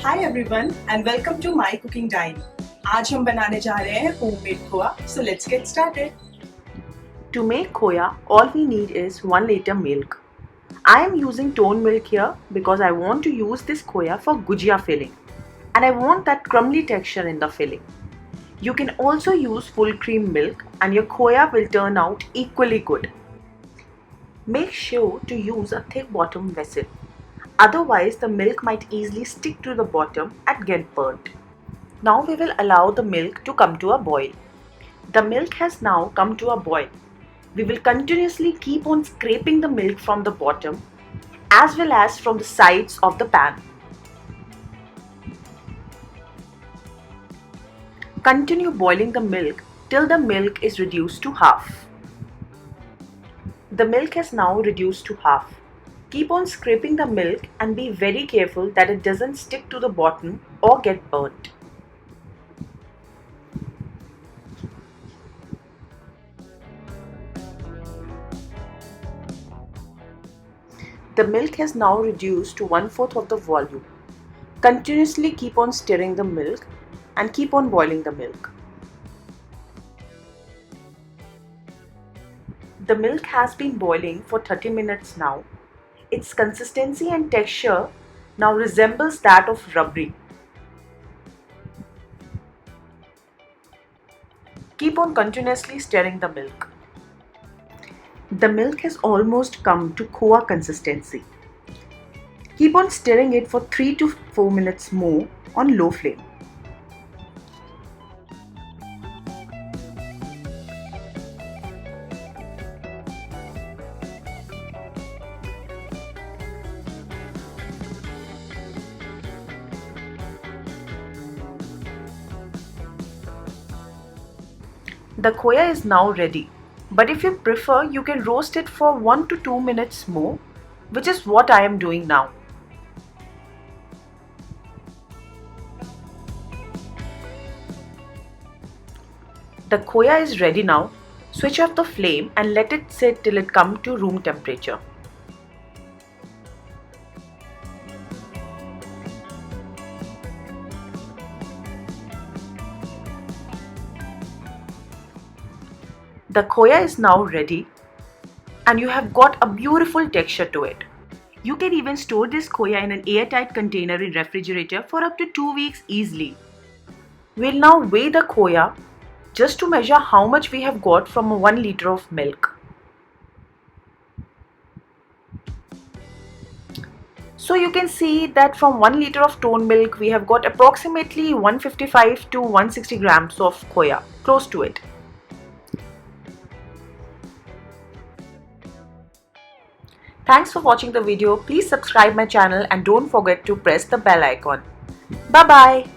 Hi everyone and welcome to my cooking diary. आज हम बनाने जा रहे हैं homemade खोया. So let's get started. To make khoya, all we need is 1 liter milk. I am using toned milk here because I want to use this khoya for Gujiya filling and I want that crumbly texture in the filling. You can also use full cream milk and your khoya will turn out equally good. Make sure to use a thick bottom vessel. Otherwise, the milk might easily stick to the bottom and get burnt. Now we will allow the milk to come to a boil. The milk has now come to a boil. We will continuously keep on scraping the milk from the bottom as well as from the sides of the pan. Continue boiling the milk till the milk is reduced to half. The milk has now reduced to half. Keep on scraping the milk and be very careful that it doesn't stick to the bottom or get burnt. The milk has now reduced to 1/4 of the volume. Continuously keep on stirring the milk and keep on boiling the milk. The milk has been boiling for 30 minutes now. Its consistency and texture now resembles that of rubbery. Keep on continuously stirring the milk. The milk has almost come to khoya consistency. Keep on stirring it for 3 to 4 minutes more on low flame. The khoya is now ready, but if you prefer, you can roast it for 1 to 2 minutes more, which is what I am doing now. The khoya is ready now. Switch off the flame and let it sit till it comes to room temperature. The khoya is now ready and you have got a beautiful texture to it. You can even store this khoya in an airtight container in refrigerator for up to 2 weeks easily. We'll now weigh the khoya just to measure how much we have got from 1 liter of milk. So you can see that from 1 liter of toned milk we have got approximately 155 to 160 grams of khoya, close to it. Thanks for watching the video. Please subscribe my channel and don't forget to press the bell icon. Bye bye.